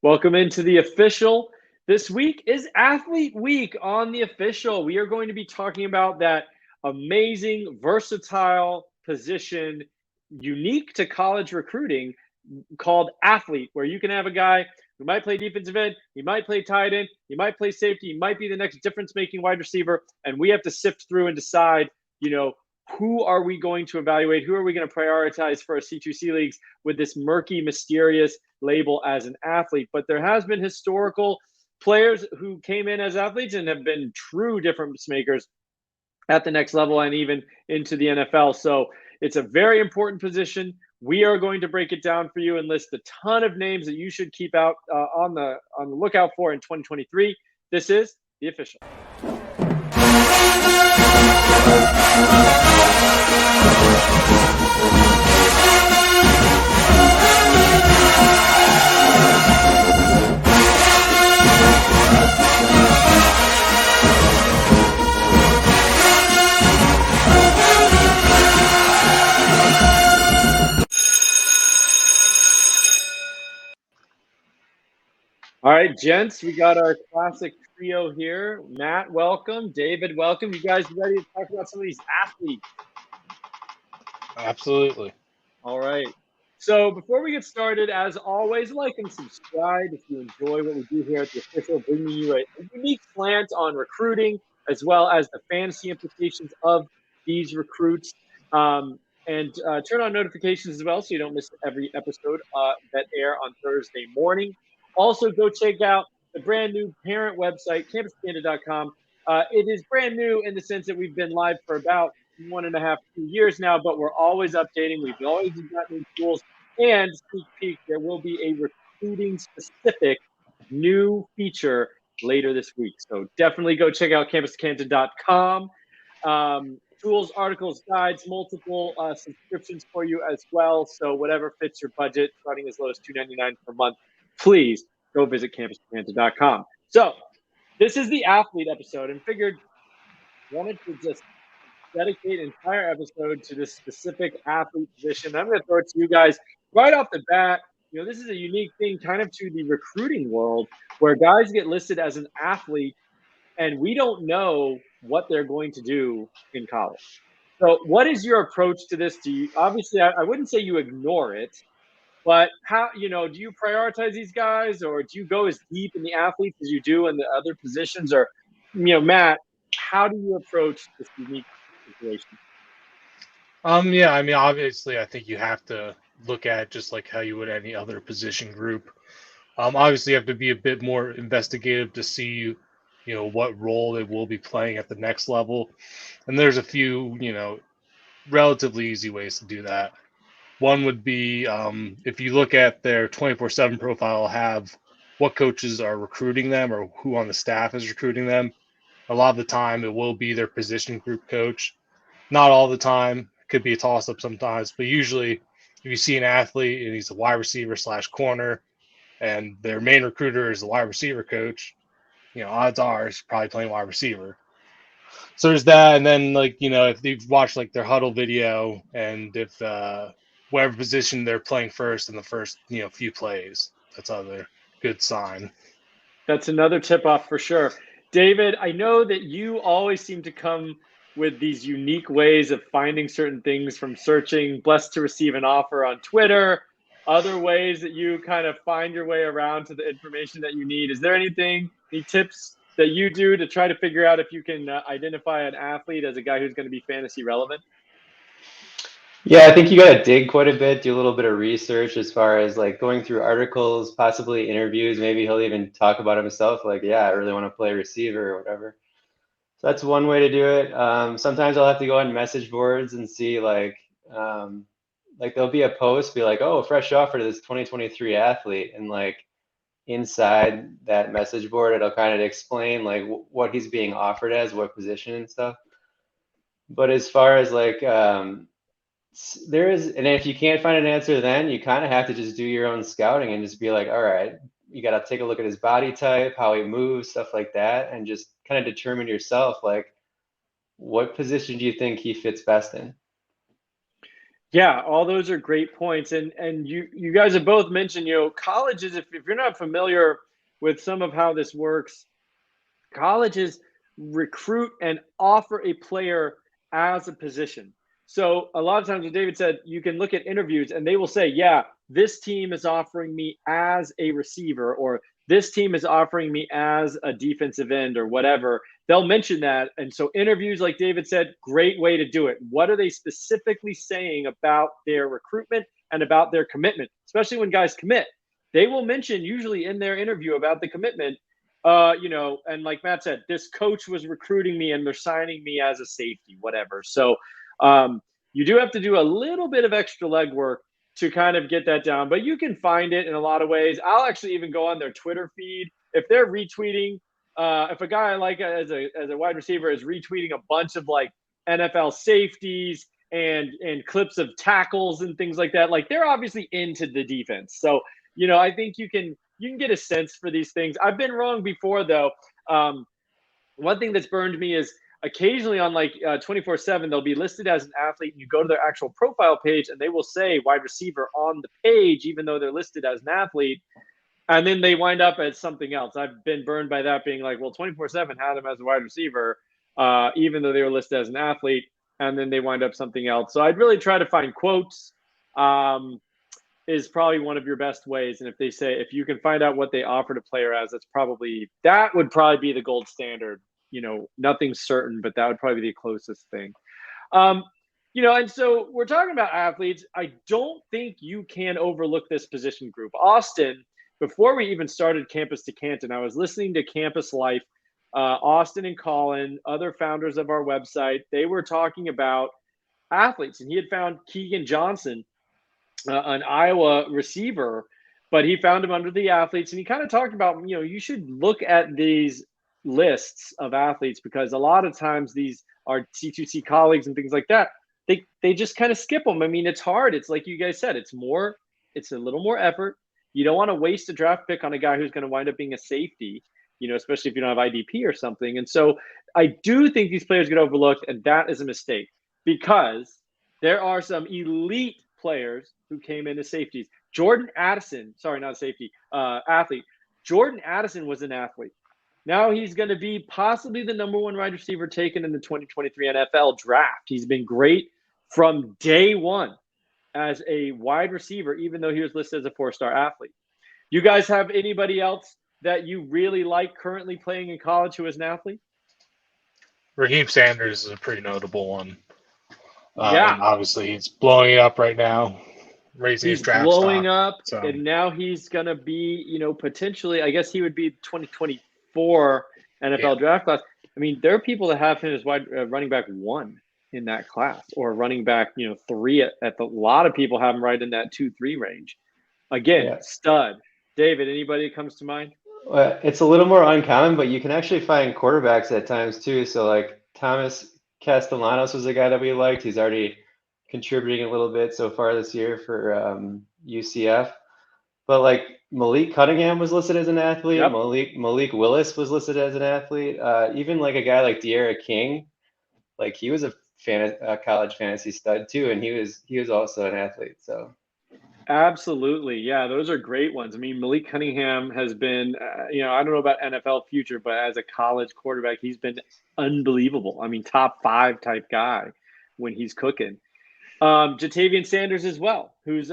Welcome into the official. This week is Athlete Week on the official. We are going to be talking about that amazing, versatile position unique to college recruiting called athlete, where you can have a guy who might play defensive end, he might play tight end, he might play safety, he might be the next difference making wide receiver. And we have to sift through and decide, you know, who are we going to evaluate? Who are we going to prioritize for our C2C leagues with this murky, mysterious label as an athlete? But there has been historical players who came in as athletes and have been true difference makers at the next level and even into the NFL. So it's a very important position. We are going to break it down for you and list a ton of names that you should keep out on the lookout for in 2023. This is the official. All right, gents, we got our classic trio here. Matt, welcome. David, welcome. You guys ready to talk about some of these athletes? Absolutely. All right. So before we get started, as always, like and subscribe if you enjoy what we do here at the official, bringing you a unique slant on recruiting as well as the fantasy implications of these recruits. And turn on notifications as well so you don't miss every episode that air on Thursday morning. Also, go check out the brand new parent website, campuspanda.com. It is brand new in the sense that we've been live for about 1.5, 2 years now, but we're always updating. We've always got new tools. And sneak peek, there will be a recruiting specific new feature later this week. So definitely go check out campuscanton.com. Tools, articles, guides, multiple subscriptions for you as well. So whatever fits your budget, starting as low as $2.99 per month, please go visit campuscanton.com. So this is the athlete episode, and figured wanted to just dedicate an entire episode to this specific athlete position. I'm going to throw it to you guys right off the bat. You know, this is a unique thing kind of to the recruiting world where guys get listed as an athlete and we don't know what they're going to do in college. So what is your approach to this? Do you, obviously, I wouldn't say you ignore it, but how, do you prioritize these guys or do you go as deep in the athletes as you do in the other positions? Or, Matt, how do you approach this unique situation? Yeah, I mean, obviously, I think you have to look at it just like how you would any other position group. Obviously, you have to be a bit more investigative to see, what role they will be playing at the next level. And there's a few, relatively easy ways to do that. One would be if you look at their 24/7 profile, have what coaches are recruiting them or who on the staff is recruiting them. A lot of the time, it will be their position group coach. Not all the time. It could be a toss up sometimes, but usually, if you see an athlete and he's a wide receiver / corner, and their main recruiter is the wide receiver coach, odds are he's probably playing wide receiver. So there's that, and then if you've watched their huddle video, and if whatever position they're playing first in the first few plays, that's another good sign. That's another tip off for sure. David, I know that you always seem to come with these unique ways of finding certain things from searching blessed to receive an offer on Twitter, other ways that you kind of find your way around to the information that you need. Is there any tips that you do to try to figure out if you can identify an athlete as a guy who's going to be fantasy relevant? Yeah, I think you got to dig quite a bit, do a little bit of research as far as going through articles, possibly interviews. Maybe he'll even talk about himself, yeah, I really want to play receiver or whatever. So that's one way to do it. Sometimes I'll have to go on message boards and see there'll be a post, be like, oh, fresh offer to this 2023 athlete, and inside that message board, it'll kind of explain what he's being offered as, what position and stuff. But as far as there is, and if you can't find an answer, then you kind of have to just do your own scouting and just be like, all right, you got to take a look at his body type, how he moves, stuff like that, and just kind of determine yourself, what position do you think he fits best in? Yeah, all those are great points, and you guys have both mentioned, colleges. If you're not familiar with some of how this works, colleges recruit and offer a player as a position. So a lot of times, what David said, you can look at interviews and they will say, yeah, this team is offering me as a receiver, or this team is offering me as a defensive end, or whatever. They'll mention that. And so interviews, like David said, great way to do it. What are they specifically saying about their recruitment and about their commitment, especially when guys commit? They will mention usually in their interview about the commitment, and like Matt said, this coach was recruiting me and they're signing me as a safety, whatever. So you do have to do a little bit of extra legwork to kind of get that down, but you can find it in a lot of ways. I'll actually even go on their Twitter feed if they're retweeting. If a guy I like as a wide receiver is retweeting a bunch of like NFL safeties and clips of tackles and things like that, like they're obviously into the defense. So I think you can get a sense for these things. I've been wrong before, though. One thing that's burned me is occasionally on like 24/7, they'll be listed as an athlete, and you go to their actual profile page, and they will say wide receiver on the page, even though they're listed as an athlete, and then they wind up as something else. I've been burned by that, being like, well, 24/7 had him as a wide receiver, even though they were listed as an athlete, and then they wind up something else. So I'd really try to find quotes. Is probably one of your best ways. And if you can find out what they offered a player as, that would probably be the gold standard. Nothing's certain, but that would probably be the closest thing. And so we're talking about athletes. I don't think you can overlook this position group. Austin, before we even started Campus to Canton, I was listening to Campus Life. Austin and Colin, other founders of our website, they were talking about athletes, and he had found Keegan Johnson, an Iowa receiver, but he found him under the athletes, and he kind of talked about, you should look at these lists of athletes because a lot of times these are C2C colleagues and things like that. They just kind of skip them. I mean, it's hard. It's like you guys said, it's a little more effort. You don't want to waste a draft pick on a guy who's going to wind up being a safety, especially if you don't have IDP or something. And so I do think these players get overlooked, and that is a mistake because there are some elite players who came in as safeties. Jordan Addison, sorry, not a safety, athlete. Jordan Addison was an athlete. Now he's going to be possibly the number one wide receiver taken in the 2023 NFL draft. He's been great from day one as a wide receiver, even though he was listed as a 4-star athlete. You guys have anybody else that you really like currently playing in college who is an athlete? Raheem Sanders is a pretty notable one. Yeah. And obviously, he's blowing it up right now, raising his draft blowing stock, up, and now he's going to be, potentially, I guess he would be 2024 NFL draft class. I mean, there are people that have him as running back 1 in that class, or running back, 3 at the. A lot of people have him right in that 2-3 range. Again, stud. David, anybody that comes to mind? Well, it's a little more uncommon, but you can actually find quarterbacks at times too. So like Thomas Castellanos was a guy that we liked. He's already contributing a little bit so far this year for UCF. But like Malik Cunningham was listed as an athlete. Yep. Malik Willis was listed as an athlete. Even like a guy like De'Ara King, like he was a college fantasy stud too, and he was also an athlete. So. Absolutely. Yeah, those are great ones. I mean, Malik Cunningham has been, I don't know about NFL future, but as a college quarterback, he's been unbelievable. I mean, top 5 type guy when he's cooking. Jatavian Sanders as well, who's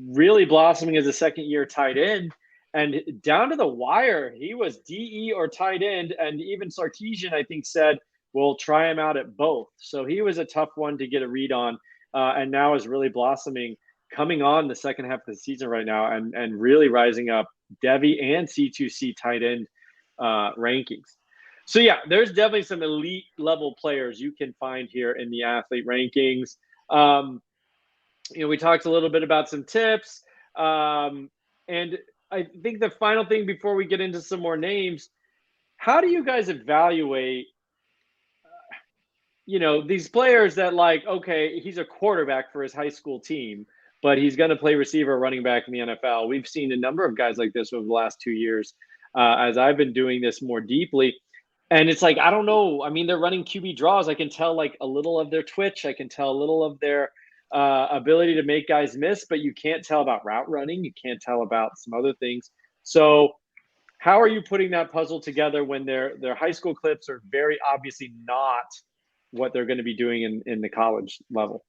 really blossoming as a second-year tight end. And down to the wire, he was DE or tight end. And even Sarkisian, I think, said, we'll try him out at both. So he was a tough one to get a read on, and now is really blossoming, coming on the second half of the season right now, and really rising up Devy and C2C tight end rankings. So yeah, there's definitely some elite level players you can find here in the athlete rankings. We talked a little bit about some tips, and I think the final thing before we get into some more names, how do you guys evaluate these players that, like, okay, he's a quarterback for his high school team, but he's going to play receiver, running back in the NFL. We've seen a number of guys like this over the last 2 years as I've been doing this more deeply. And it's like, I don't know. I mean, they're running QB draws. I can tell like a little of their twitch. I can tell a little of their ability to make guys miss, but you can't tell about route running. You can't tell about some other things. So how are you putting that puzzle together when their high school clips are very obviously not what they're going to be doing in the college level?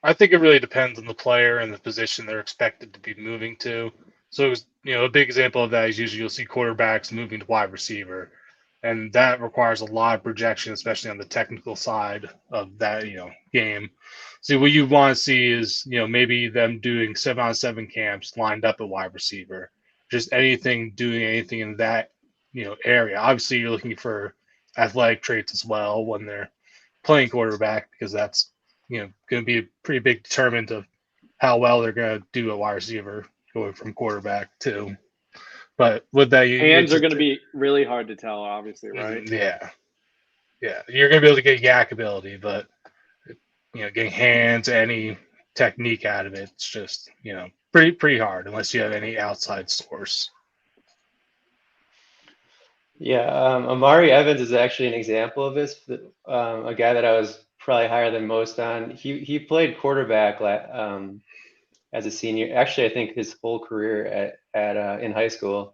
I think it really depends on the player and the position they're expected to be moving to. So, a big example of that is usually you'll see quarterbacks moving to wide receiver, and that requires a lot of projection, especially on the technical side of that, game. So what you want to see is, maybe them doing 7-on-7 camps lined up at wide receiver, just doing anything in that, area. Obviously, you're looking for athletic traits as well when they're playing quarterback, because that's going to be a pretty big determinant of how well they're going to do a wide receiver going from quarterback to. But with that, hands are going to be really hard to tell, obviously, right? Yeah, you're going to be able to get yak ability, but getting hands, any technique out of it, it's just pretty hard unless you have any outside source. Yeah, Amari Evans is actually an example of this. A guy that I was probably higher than most on. He played quarterback as a senior. Actually, I think his whole career at in high school.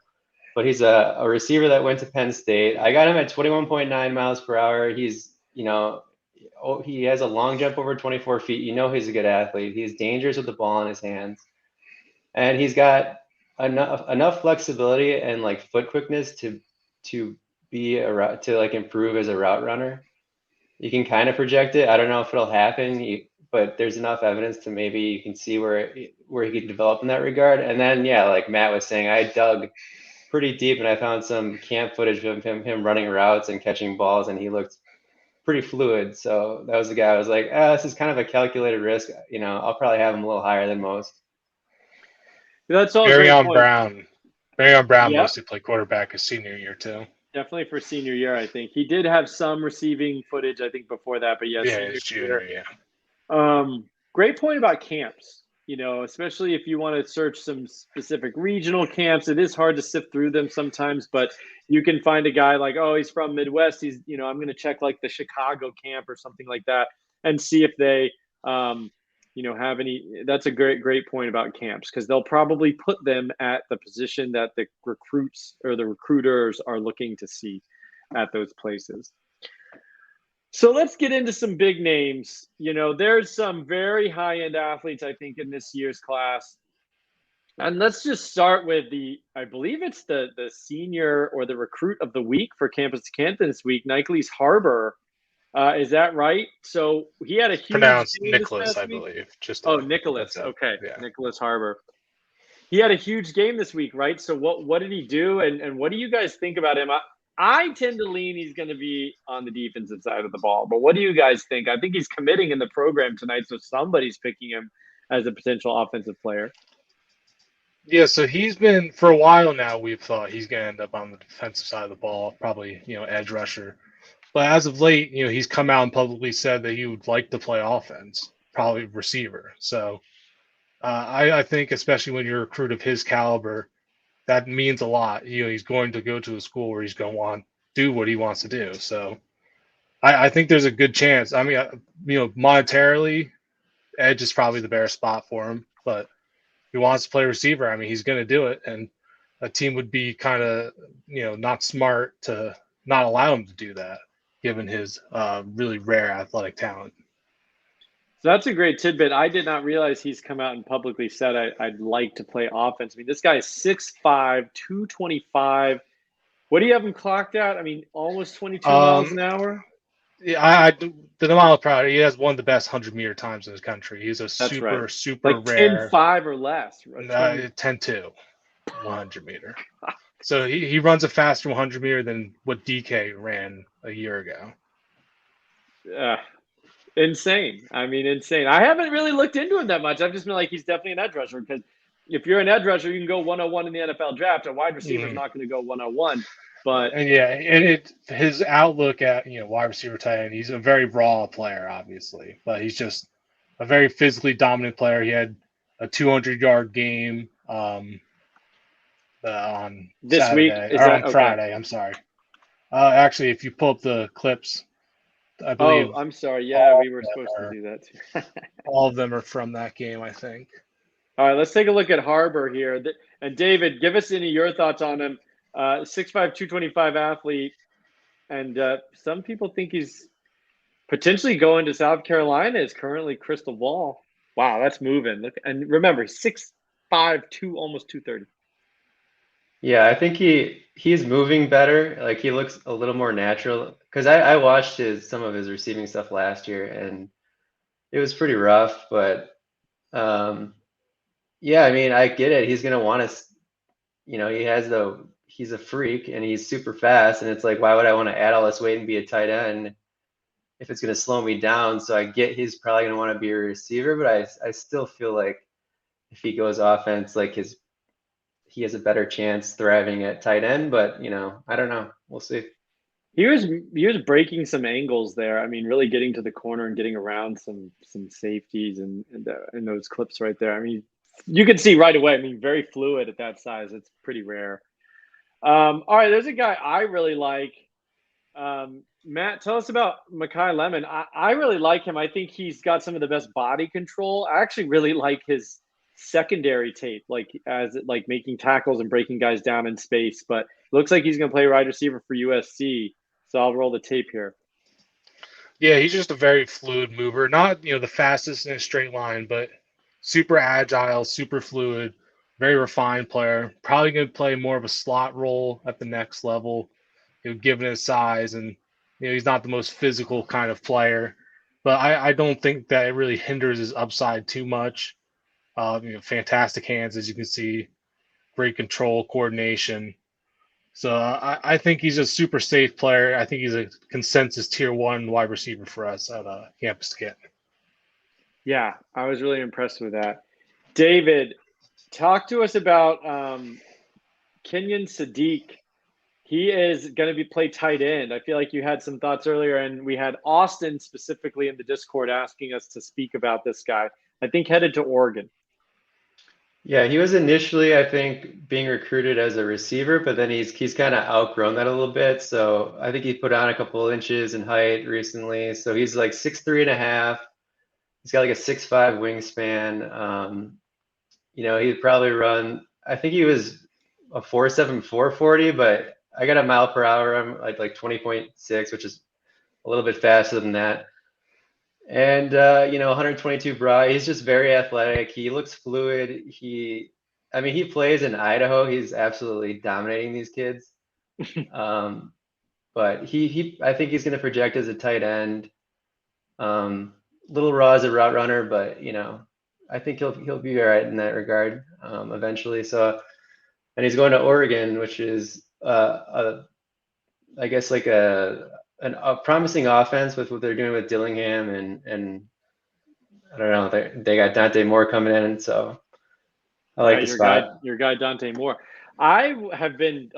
But he's a receiver that went to Penn State. I got him at 21.9 miles per hour. He's he has a long jump over 24 feet. He's a good athlete. He's dangerous with the ball in his hands, and he's got enough flexibility and like foot quickness to be improve as a route runner. You can kind of project it. I don't know if it'll happen, but there's enough evidence to maybe you can see where he could develop in that regard. And then like Matt was saying, I dug pretty deep and I found some camp footage of him running routes and catching balls, and he looked pretty fluid. So that was the guy I was like, this is kind of a calculated risk. I'll probably have him a little higher than most. That's all. Barryon Brown Yep. mostly played quarterback his senior year too. Definitely for senior year, I think. He did have some receiving footage, I think, before that, but his junior year. Great point about camps. Especially if you want to search some specific regional camps, it is hard to sift through them sometimes, but you can find a guy like, oh, he's from Midwest. He's, I'm going to check like the Chicago camp or something like that and see if they, have any. That's a great point about camps, because they'll probably put them at the position that the recruits or the recruiters are looking to see at those places. So let's get into some big names. There's some very high-end athletes, I think, in this year's class. And let's just start with I believe it's the senior or the recruit of the week for Campus Canton this week, Nicholas Harbor. Is that right? So he had a huge pronounced Nicholas, I believe. Nicholas. Okay, yeah. Nicholas Harbor. He had a huge game this week, right? So what did he do, and what do you guys think about him? I tend to lean he's going to be on the defensive side of the ball. But what do you guys think? I think he's committing in the program tonight, so somebody's picking him as a potential offensive player. Yeah, so he's been, for a while now, we've thought he's going to end up on the defensive side of the ball, probably, edge rusher. But as of late, he's come out and publicly said that he would like to play offense, probably receiver. So I think, especially when you're a recruit of his caliber, that means a lot. He's going to go to a school where he's going to want to do what he wants to do. So I think there's a good chance. I mean, monetarily, edge is probably the better spot for him. But if he wants to play receiver, I mean, he's going to do it. And a team would be kind of, not smart to not allow him to do that, given his really rare athletic talent. So that's a great tidbit. I did not realize he's come out and publicly said I'd like to play offense. I mean, this guy is 6'5", 225. What do you have him clocked at? I mean, almost 22 miles an hour? Yeah, the mile per hour, he has one of the best 100-meter times in his country. He's super like rare. 10.5 or less. Right? 10.2, 100-meter. So he runs a faster 100-meter than what DK ran a year ago. Insane. I mean, insane. I haven't really looked into him that much. I've just been like, he's definitely an edge rusher, because if you're an edge rusher, you can go 101 in the NFL draft. A wide receiver is not going to go 101. But his outlook at wide receiver tight end, he's a very raw player, obviously, but he's just a very physically dominant player. He had a 200-yard game on this Saturday, week or on Friday. I'm sorry. Actually, if you pull up the clips, I believe Oh, I'm sorry. Yeah, we were supposed to do that too. all of them are from that game, I think. All right, let's take a look at Harbor here. And David, give us any of your thoughts on him. 6'5", 225 athlete, and some people think he's potentially going to South Carolina. Is currently crystal ball. Wow, that's moving. Look, and remember, 6'5", almost 230. Yeah, I think he's moving better. Like he looks a little more natural. Because I watched some of his receiving stuff last year, and it was pretty rough. But yeah, I mean, I get it. He's gonna want to, he's a freak and he's super fast, and it's like, why would I want to add all this weight and be a tight end if it's gonna slow me down? So I get he's probably gonna want to be a receiver, but I still feel like if he goes offense, like he has a better chance thriving at tight end. But I don't know. We'll see. He was breaking some angles there. I mean, really getting to the corner and getting around some safeties and those clips right there. I mean, you can see right away. I mean, very fluid at that size. It's pretty rare. All right, there's a guy I really like. Matt, tell us about Mekhi Lemon. I really like him. I think he's got some of the best body control. I actually really like his secondary tape, like making tackles and breaking guys down in space. But looks like he's going to play wide receiver for USC. So I'll roll the tape here. Yeah, he's just a very fluid mover. Not the fastest in a straight line, but super agile, super fluid, very refined player. Probably going to play more of a slot role at the next level, given his size, and he's not the most physical kind of player. But I don't think that it really hinders his upside too much. Fantastic hands, as you can see, great control, coordination. So I think he's a super safe player. I think he's a consensus tier 1 wide receiver for us at campus to get. Yeah, I was really impressed with that. David, talk to us about Kenyon Sadiq. He is going to play tight end. I feel like you had some thoughts earlier, and we had Austin specifically in the Discord asking us to speak about this guy. I think headed to Oregon. Yeah, he was initially, I think, being recruited as a receiver, but then he's kind of outgrown that a little bit. So I think he put on a couple inches in height recently. So he's like 6'3.5". He's got like a 6'5" wingspan. He'd probably run. I think he was a 4.7 440, but I got a mile per hour. I'm like 20.6, which is a little bit faster than that. And 122 broad. He's just very athletic. He looks fluid. He plays in Idaho. He's absolutely dominating these kids. But I think he's going to project as a tight end. Little raw as a route runner, but I think he'll be all right in that regard eventually. So, and he's going to Oregon, which is I guess like a promising offense with what they're doing with Dillingham and I don't know. They got Dante Moore coming in, so I like the spot. Your guy Dante Moore. I have been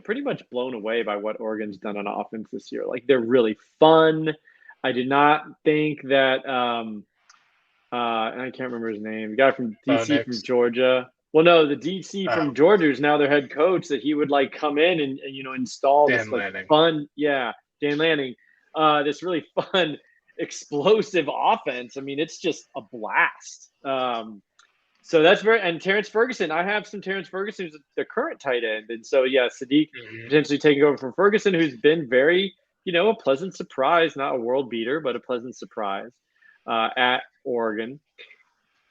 pretty much blown away by what Oregon's done on offense this year. Like, they're really fun. I did not think that and I can't remember his name. The guy from DC from Georgia. Well, no, the DC from Georgia who's now their head coach, that he would like come in and install Dan this like Lanning. fun, Dan Lanning, this really fun, explosive offense. I mean, it's just a blast. So that's and Terrence Ferguson. I have some Terrence Ferguson who's the current tight end, and so Sadiq potentially taking over from Ferguson, who's been very a pleasant surprise, not a world beater, but a pleasant surprise at Oregon.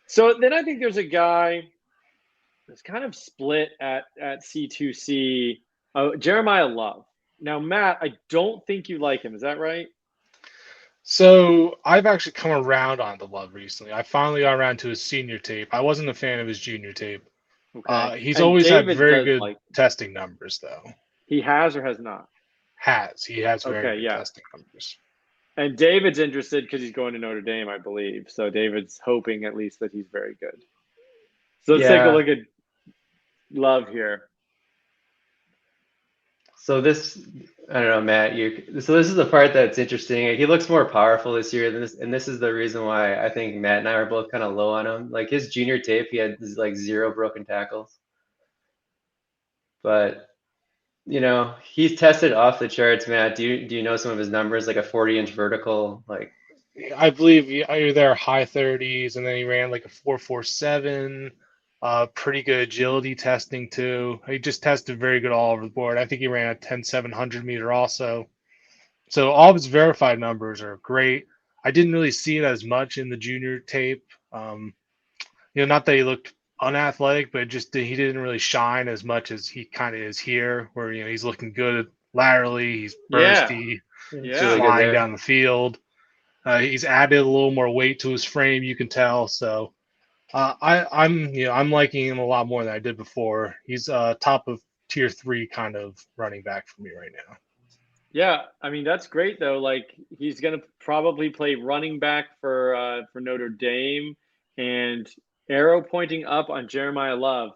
So then I think there's a guy that's kind of split at C2C, Jeremiah Love. Now, Matt, I don't think you like him. Is that right? So I've actually come around on the Love recently. I finally got around to his senior tape. I wasn't a fan of his junior tape. Okay. He's always had very good testing numbers, though. He has or has not? He has very good testing numbers. And David's interested because he's going to Notre Dame, I believe. So David's hoping at least that he's very good. So let's take a look at Love here. So this, I don't know, Matt. So this is the part that's interesting. He looks more powerful this year than this, and this is the reason why I think Matt and I were both kind of low on him. Like his junior tape, he had like 0 broken tackles. But he's tested off the charts, Matt. Do you know some of his numbers, like a 40-inch vertical, like? I believe you're there high 30s, and then he ran like a 4.47. Pretty good agility testing too. He just tested very good all over the board. I think he ran a 10,700 meter also. So all of his verified numbers are great. I didn't really see it as much in the junior tape. Not that he looked unathletic, but just he didn't really shine as much as he kind of is here, where he's looking good laterally, he's Yeah. bursty, It's really good flying there. down the field. He's added a little more weight to his frame, you can tell. So I'm liking him a lot more than I did before. He's top of tier 3 kind of running back for me right now. Yeah, I mean that's great though. Like he's gonna probably play running back for Notre Dame, and arrow pointing up on Jeremiah Love.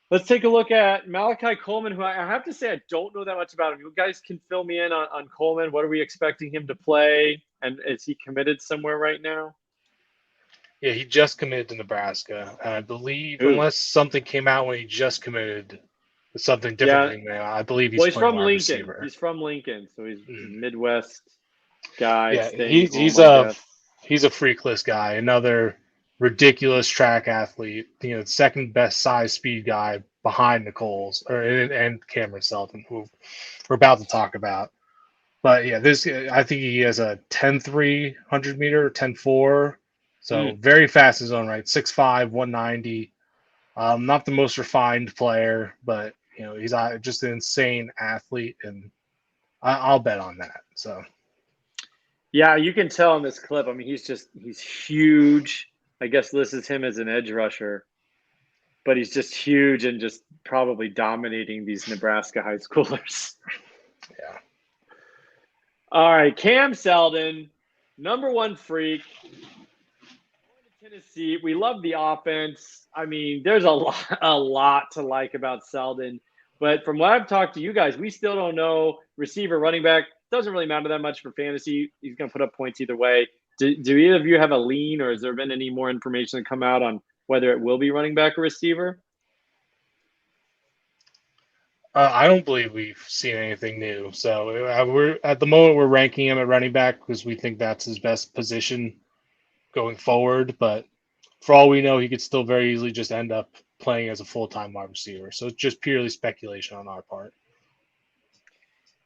Let's take a look at Malachi Coleman, who I have to say I don't know that much about him. You guys can fill me in on Coleman. What are we expecting him to play? And is he committed somewhere right now? Yeah, he just committed to Nebraska. I believe, Ooh. unless something came out when he just committed with something different than I believe Well, he's he's playing from wide Lincoln. receiver. He's from Lincoln, so he's Midwest guy Yeah, staying home, he's I guess. he's a freakless guy. Another ridiculous track athlete. Second best size speed guy behind Nichols and Cameron Selton, who we're about to talk about. But yeah, I think he has a 10.3 100 meter, 10.4. So very fast in his own right. 6'5", 190. Not the most refined player, but he's just an insane athlete, and I'll bet on that. So yeah, you can tell in this clip. I mean, he's huge. I guess this is him as an edge rusher, but he's just huge and just probably dominating these Nebraska high schoolers. Yeah. All right, Cam Selden, number one freak. Tennessee, we love the offense. I mean, there's a lot to like about Selden. But from what I've talked to you guys, we still don't know receiver, running back. Doesn't really matter that much for fantasy. He's going to put up points either way. Do either of you have a lean, or has there been any more information to come out on whether it will be running back or receiver? I don't believe we've seen anything new. So we're at the moment we're ranking him at running back because we think that's his best position going forward. But for all we know, he could still very easily just end up playing as a full-time wide receiver. So it's just purely speculation on our part.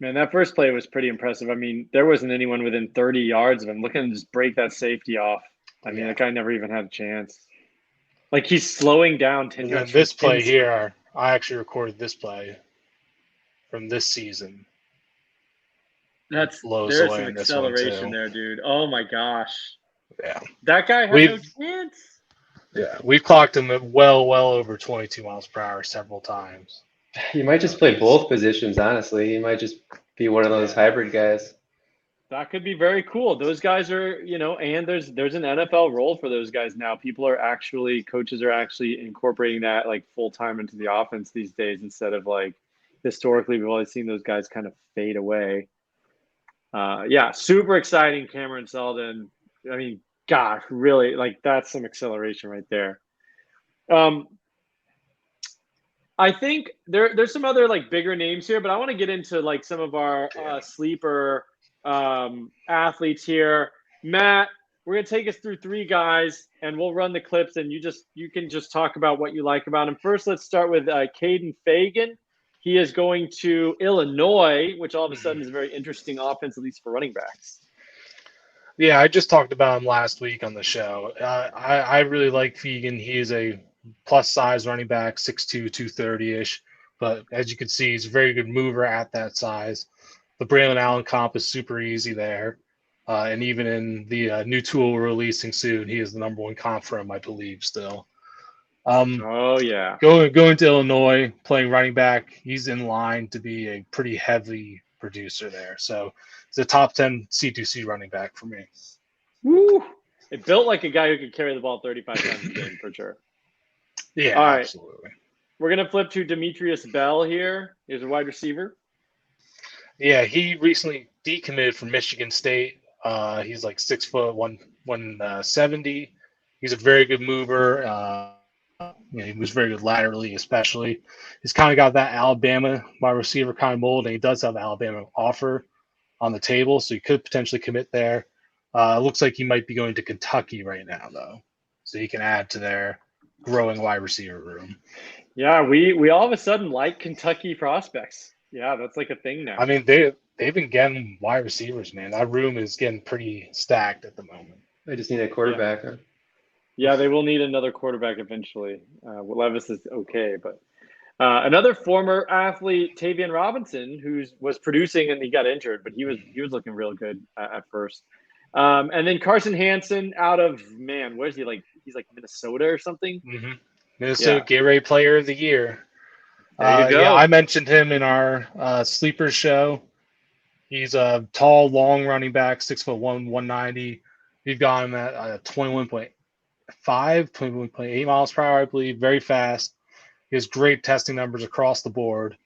Man, that first play was pretty impressive. I mean, there wasn't anyone within 30 yards of him. Look at him just break that safety off. I mean, that guy never even had a chance. Like, he's slowing down 10 yards. And this play here, I actually recorded this play from this season. There's some acceleration there, dude. Oh my gosh. Yeah. That guy had no chance. Yeah, we've clocked him at well over 22 miles per hour several times. He might just play both positions, honestly. He might just be one of those hybrid guys. That could be very cool. Those guys are, and there's an NFL role for those guys now. Coaches are actually incorporating that like full time into the offense these days instead of like historically we've always seen those guys kind of fade away. Yeah, super exciting, Cameron Selden. I mean, gosh, really, like that's some acceleration right there. I think there's some other like bigger names here, but I want to get into like some of our sleeper athletes here. Matt, we're gonna take us through three guys, and we'll run the clips, and you can just talk about what you like about him. First, let's start with Caden Fagan. He is going to Illinois, which all of a sudden is a very interesting offense, at least for running backs. Yeah, I just talked about him last week on the show. I really like Fagan. He is a plus size running back, 6'2", 230-ish. But as you can see, he's a very good mover at that size. The Braylon Allen comp is super easy there. And even in the new tool we're releasing soon, he is the number one comp for him, I believe, still. Oh, yeah. Going to Illinois, playing running back, he's in line to be a pretty heavy producer there. So he's a top 10 C2C running back for me. Woo! It built like a guy who could carry the ball 35 times a game for sure. Yeah, all right. Absolutely. We're going to flip to Demetrius Bell here. He's a wide receiver. Yeah, he recently decommitted from Michigan State. He's like 6 foot 170. He's a very good mover. He was very good laterally, especially. He's kind of got that Alabama wide receiver kind of mold, and he does have Alabama offer on the table, so he could potentially commit there. Looks like he might be going to Kentucky right now, though, so he can add to their growing wide receiver room. Yeah, we all of a sudden like Kentucky prospects. Yeah, that's like a thing now. I mean, they've been getting wide receivers, man. That room is getting pretty stacked at the moment. They just need a quarterback. Huh? Yeah, they will need another quarterback eventually. Levis is okay, but another former athlete, Tavian Robinson, who was producing and he got injured, but he was looking real good at first. And then Carson Hansen out of where is he? He's like Minnesota or something. Mm-hmm. Minnesota Gatorade Player of the Year. There you go. Yeah, I mentioned him in our sleepers show. He's a tall, long running back, 6'1", 190. We've got him at 21.5, 21.8 miles per hour, I believe. Very fast. He has great testing numbers across the board.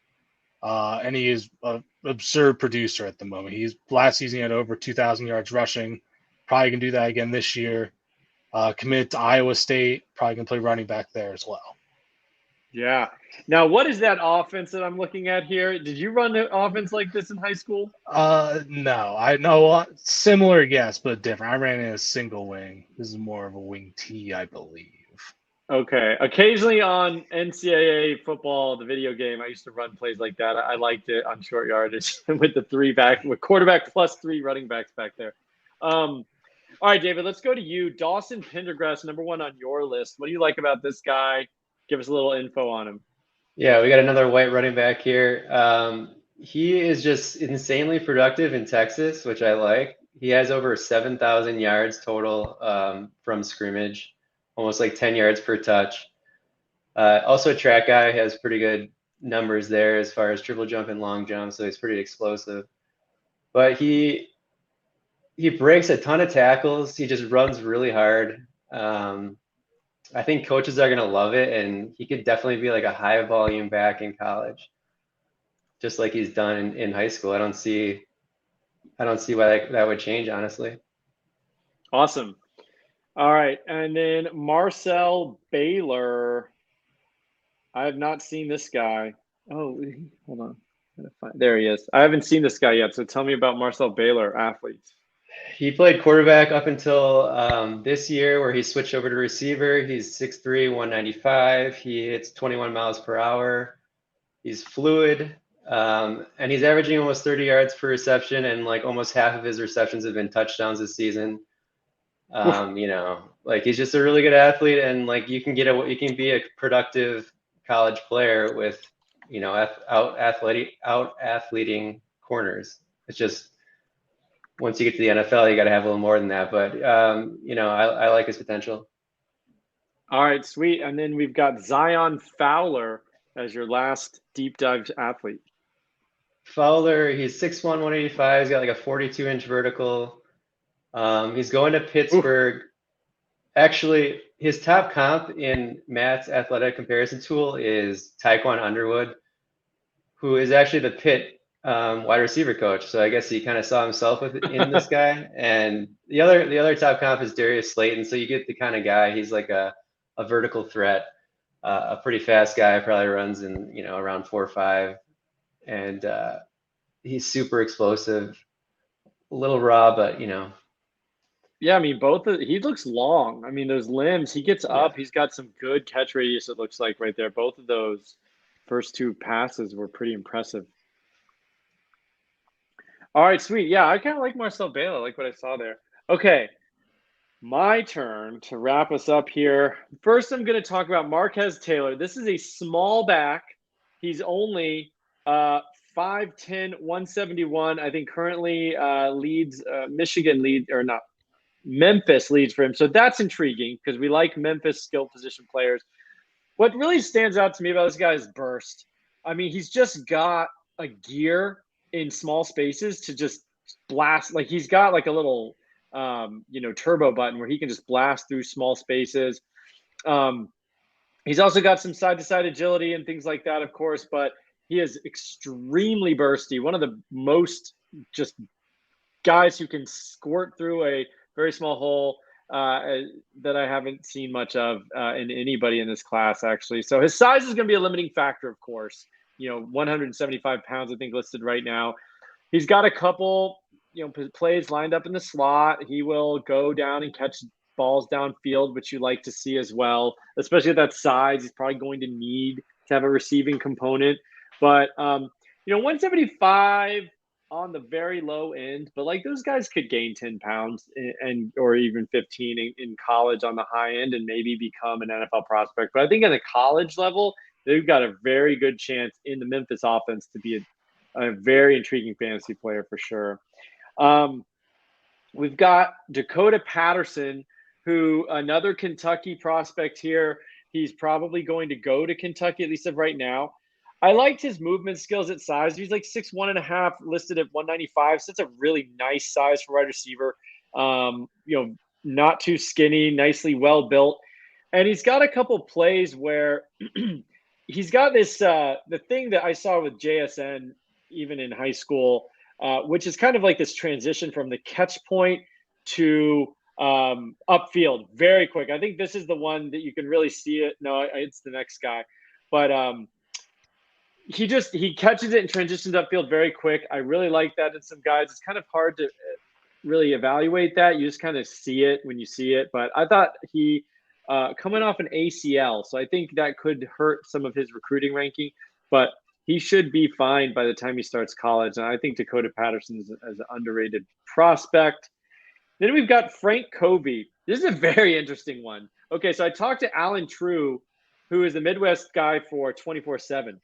And he is an absurd producer at the moment. He's last season he had over 2,000 yards rushing. Probably can do that again this year. Committed to Iowa State. Probably can play running back there as well. Yeah. Now, what is that offense that I'm looking at here? Did you run an offense like this in high school? No. I know similar, yes, but different. I ran in a single wing. This is more of a wing T, I believe. Okay. Occasionally on NCAA football, the video game, I used to run plays like that. I liked it on short yardage with with quarterback plus 3 running backs back there. All right, David, let's go to you. Dawson Pendergrass, number 1 on your list. What do you like about this guy? Give us a little info on him. Yeah, we got another white running back here. He is just insanely productive in Texas, which I like. He has over 7,000 yards total from scrimmage, almost like 10 yards per touch. Also a track guy, has pretty good numbers there as far as triple jump and long jump, so he's pretty explosive. But he breaks a ton of tackles. He just runs really hard. I think coaches are going to love it, and he could definitely be like a high volume back in college, just like he's done in high school. I don't see why that would change, honestly. Awesome. All right, and then Marcel Baylor. I have not seen this guy. Oh, hold on. There he is. I haven't seen this guy yet, so tell me about Marcel Baylor, athletes. He played quarterback up until this year, where he switched over to receiver. He's 6'3", 195. He hits 21 miles per hour. He's fluid, and he's averaging almost 30 yards per reception, and like almost half of his receptions have been touchdowns this season. He's just a really good athlete, and like you can be a productive college player with, out athleting corners. It's just, once you get to the NFL, you got to have a little more than that. But I like his potential. All right, sweet. And then we've got Zion Fowler as your last deep dive athlete. Fowler, he's 6'1", 185. He's got like a 42-inch vertical. He's going to Pittsburgh. Oof. Actually, his top comp in Matt's athletic comparison tool is Taekwon Underwood, who is actually the Pitt wide receiver coach. So I guess he kind of saw himself in this guy. And the other top comp is Darius Slayton. So you get the kind of guy, he's like a vertical threat, a pretty fast guy, probably runs in, around 4.5. And he's super explosive, a little raw, but Yeah, I mean, he looks long. I mean, those limbs, he gets up. Yeah. He's got some good catch radius, it looks like, right there. Both of those first 2 passes were pretty impressive. All right, sweet. Yeah, I kind of like Marcel Baylor. I like what I saw there. Okay, my turn to wrap us up here. First, I'm going to talk about Marquez Taylor. This is a small back. He's only 5'10", 171. I think currently leads Memphis leads for him. So that's intriguing because we like Memphis skill position players. What really stands out to me about this guy is burst. I mean, he's just got a gear in small spaces to just blast. Like he's got like a little, turbo button where he can just blast through small spaces. He's also got some side-to-side agility and things like that, of course, but he is extremely bursty. One of the most just guys who can squirt through a very small hole. that I haven't seen much of in anybody in this class, actually. So his size is going to be a limiting factor, of course. 175 pounds, I think, listed right now. He's got a couple, plays lined up in the slot. He will go down and catch balls downfield, which you like to see as well, especially at that size. He's probably going to need to have a receiving component. But, 175 on the very low end, but like those guys could gain 10 pounds or even 15 in college on the high end and maybe become an NFL prospect. But I think at the college level, they've got a very good chance in the Memphis offense to be a very intriguing fantasy player for sure. We've got Dakota Patterson, who another Kentucky prospect here. He's probably going to go to Kentucky, at least of right now. I liked his movement skills at size. He's like 6'1.5", listed at 195. So it's a really nice size for wide receiver. Not too skinny, nicely well built. And he's got a couple plays where he's got this the thing that I saw with JSN even in high school, which is kind of like this transition from the catch point to upfield very quick. I think this is the one that you can really see it. No, it's the next guy. But he catches it and transitions upfield very quick. I really like that in some guys. It's kind of hard to really evaluate that. You just kind of see it when you see it. But I thought he coming off an ACL, so I think that could hurt some of his recruiting ranking. But he should be fine by the time he starts college. And I think Dakota Patterson is an underrated prospect. Then we've got Frank Covey. This is a very interesting one. Okay, so I talked to Alan True, who is the Midwest guy for 24/7.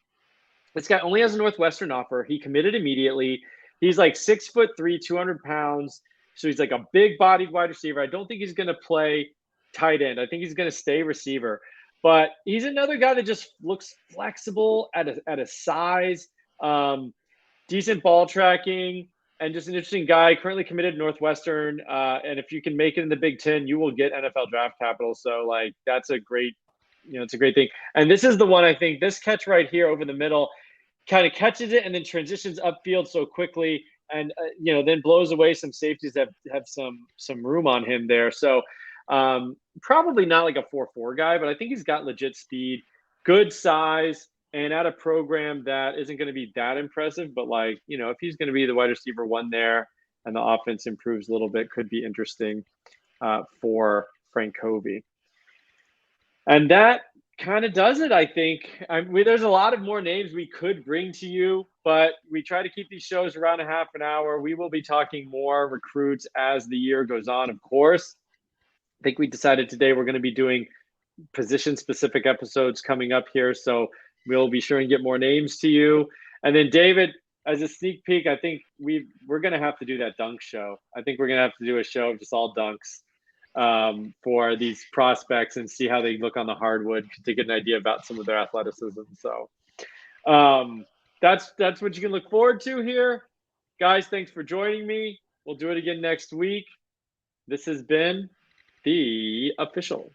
This guy only has a Northwestern offer. He committed immediately. He's like 6'3", 200 pounds. So he's like a big-bodied wide receiver. I don't think he's going to play tight end. I think he's going to stay receiver. But he's another guy that just looks flexible at a size, decent ball tracking, and just an interesting guy. Currently committed to Northwestern. And if you can make it in the Big Ten, you will get NFL draft capital. So like that's a great, it's a great thing. And this is the one I think this catch right here over the middle kind of catches it and then transitions upfield so quickly and then blows away some safeties that have some room on him there. So probably not like a 4.4 guy, but I think he's got legit speed, good size, and at a program that isn't going to be that impressive. But like, if he's going to be the wide receiver one there and the offense improves a little bit, could be interesting for Frank Covey. And that kind of does it, I think. There's a lot of more names we could bring to you, but we try to keep these shows around a half an hour. We will be talking more recruits as the year goes on, of course. I think we decided today we're going to be doing position-specific episodes coming up here, so we'll be sure and get more names to you. And then, David, as a sneak peek, I think we're going to have to do that dunk show. I think we're going to have to do a show of just all dunks for these prospects and see how they look on the hardwood to get an idea about some of their athleticism. So that's what you can look forward to here. Guys, thanks for joining me. We'll do it again next week. This has been The Official.